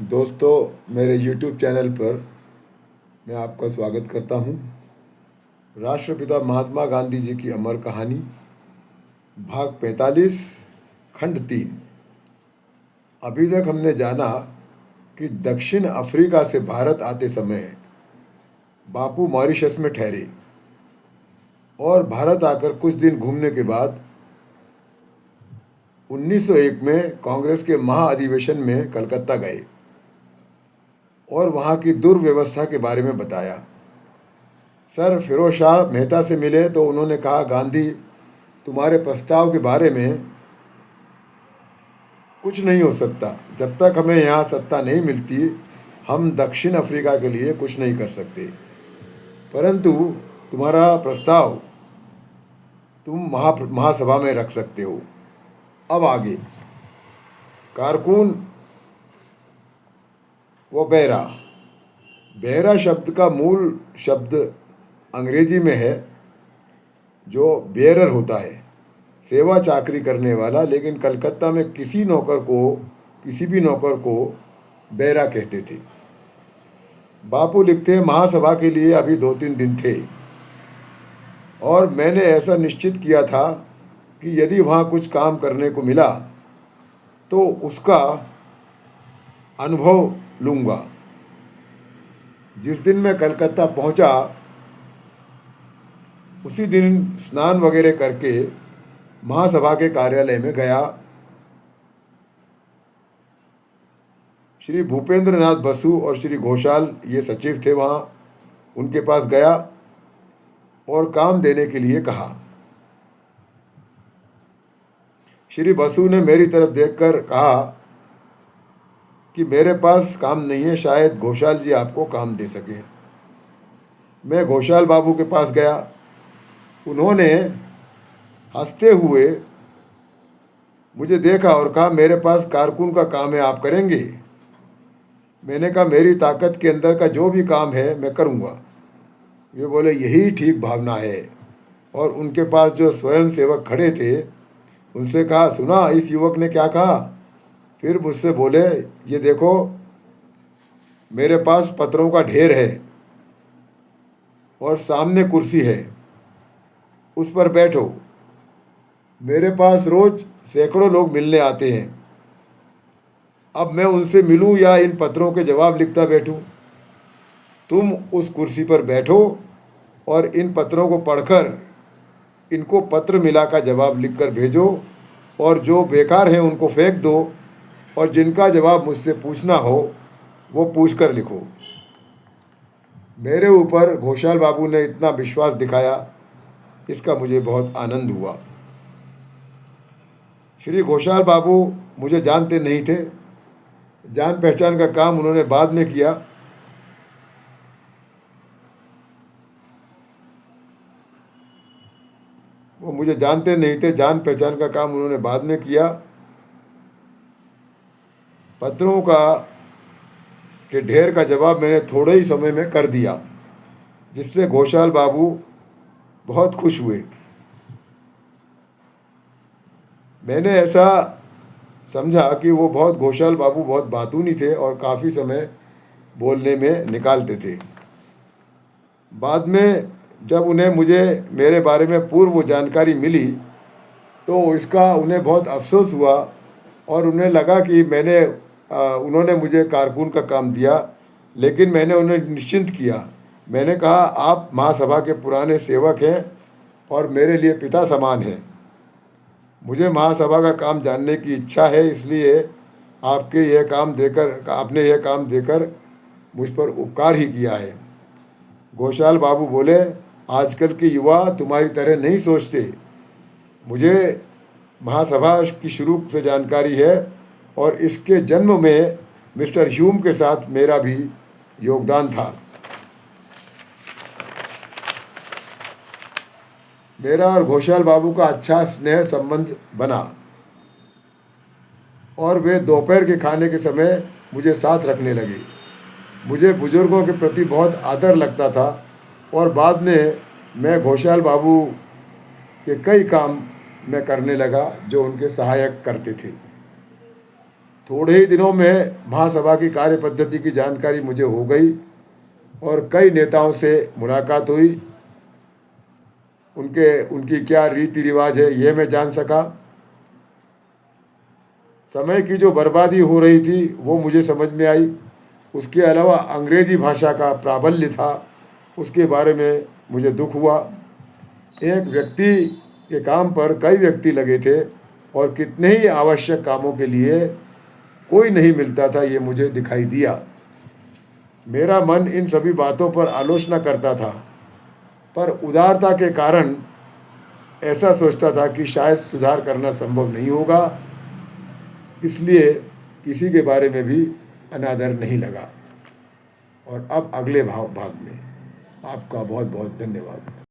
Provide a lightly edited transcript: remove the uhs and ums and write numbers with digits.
दोस्तों, मेरे YouTube channel पर मैं आपका स्वागत करता हूं। राष्ट्रपिता महात्मा गांधी जी की अमर कहानी भाग 45 खंड 3। अभी तक हमने जाना कि दक्षिण अफ्रीका से भारत आते समय बापू मॉरिशस में ठहरे और भारत आकर कुछ दिन घूमने के बाद 1901 में कांग्रेस के महाअधिवेशन में कलकत्ता गए और वहाँ की दुर्व्यवस्था के बारे में बताया। सर फिरोज शाह मेहता से मिले तो उन्होंने कहा, गांधी, तुम्हारे प्रस्ताव के बारे में कुछ नहीं हो सकता। जब तक हमें यहाँ सत्ता नहीं मिलती हम दक्षिण अफ्रीका के लिए कुछ नहीं कर सकते, परंतु तुम्हारा प्रस्ताव तुम महासभा में रख सकते हो। अब आगे कारकुन व बेरा। बेरा शब्द का मूल शब्द अंग्रेजी में है जो बेरर होता है, सेवा चाकरी करने वाला, लेकिन कलकत्ता में किसी भी नौकर को बेरा कहते थे। बापू लिखते, महासभा के लिए अभी 2-3 दिन थे और मैंने ऐसा निश्चित किया था कि यदि वहाँ कुछ काम करने को मिला तो उसका अनुभव लूँगा। जिस दिन मैं कलकत्ता पहुँचा उसी दिन स्नान वगैरह करके महासभा के कार्यालय में गया। श्री भूपेंद्र नाथ बसु और श्री घोषाल, ये सचिव थे वहाँ, उनके पास गया और काम देने के लिए कहा। श्री बसु ने मेरी तरफ देखकर कहा कि मेरे पास काम नहीं है, शायद घोषाल जी आपको काम दे सके। मैं घोषाल बाबू के पास गया। उन्होंने हंसते हुए मुझे देखा और कहा, मेरे पास कारकुन का काम है, आप करेंगे? मैंने कहा, मेरी ताकत के अंदर का जो भी काम है मैं करूँगा। वे बोले, यही ठीक भावना है। और उनके पास जो स्वयं सेवक खड़े थे उनसे कहा, सुना इस युवक ने क्या कहा? फिर मुझसे बोले, ये देखो मेरे पास पत्रों का ढेर है और सामने कुर्सी है, उस पर बैठो। मेरे पास रोज सैकड़ों लोग मिलने आते हैं, अब मैं उनसे मिलूं या इन पत्रों के जवाब लिखता बैठूं? तुम उस कुर्सी पर बैठो और इन पत्रों को पढ़कर इनको पत्र मिला का जवाब लिखकर भेजो और जो बेकार हैं उनको फेंक दो और जिनका जवाब मुझसे पूछना हो वो पूछ कर लिखो। मेरे ऊपर घोषाल बाबू ने इतना विश्वास दिखाया, इसका मुझे बहुत आनंद हुआ। श्री घोषाल बाबू मुझे जानते नहीं थे, जान पहचान का काम उन्होंने बाद में किया। वो मुझे जानते नहीं थे, जान पहचान का काम उन्होंने बाद में किया। पत्रों के ढेर का जवाब मैंने थोड़े ही समय में कर दिया, जिससे घोषाल बाबू बहुत खुश हुए। मैंने ऐसा समझा कि वो घोषाल बाबू बहुत बातूनी थे और काफ़ी समय बोलने में निकालते थे। बाद में जब उन्हें मेरे बारे में पूर्व जानकारी मिली तो इसका उन्हें बहुत अफसोस हुआ और उन्हें लगा कि उन्होंने मुझे कारकुन का काम दिया, लेकिन मैंने उन्हें निश्चिंत किया। मैंने कहा, आप महासभा के पुराने सेवक हैं और मेरे लिए पिता समान हैं। मुझे महासभा का काम जानने की इच्छा है, इसलिए आपने यह काम देकर मुझ पर उपकार ही किया है। घोषाल बाबू बोले, आजकल के युवा तुम्हारी तरह नहीं सोचते। मुझे महासभा की शुरू से जानकारी है और इसके जन्म में मिस्टर ह्यूम के साथ मेरा भी योगदान था। मेरा और घोषाल बाबू का अच्छा स्नेह संबंध बना और वे दोपहर के खाने के समय मुझे साथ रखने लगे। मुझे बुजुर्गों के प्रति बहुत आदर लगता था और बाद में मैं घोषाल बाबू के कई काम मैं करने लगा जो उनके सहायक करते थे। थोड़े ही दिनों में महासभा की कार्य पद्धति की जानकारी मुझे हो गई और कई नेताओं से मुलाकात हुई। उनकी क्या रीति रिवाज है ये मैं जान सका। समय की जो बर्बादी हो रही थी वो मुझे समझ में आई। उसके अलावा अंग्रेजी भाषा का प्राबल्य था, उसके बारे में मुझे दुख हुआ। एक व्यक्ति के काम पर कई व्यक्ति लगे थे और कितने ही आवश्यक कामों के लिए कोई नहीं मिलता था, ये मुझे दिखाई दिया। मेरा मन इन सभी बातों पर आलोचना करता था, पर उदारता के कारण ऐसा सोचता था कि शायद सुधार करना संभव नहीं होगा, इसलिए किसी के बारे में भी अनादर नहीं लगा। और अब अगले भाग में आपका बहुत बहुत धन्यवाद।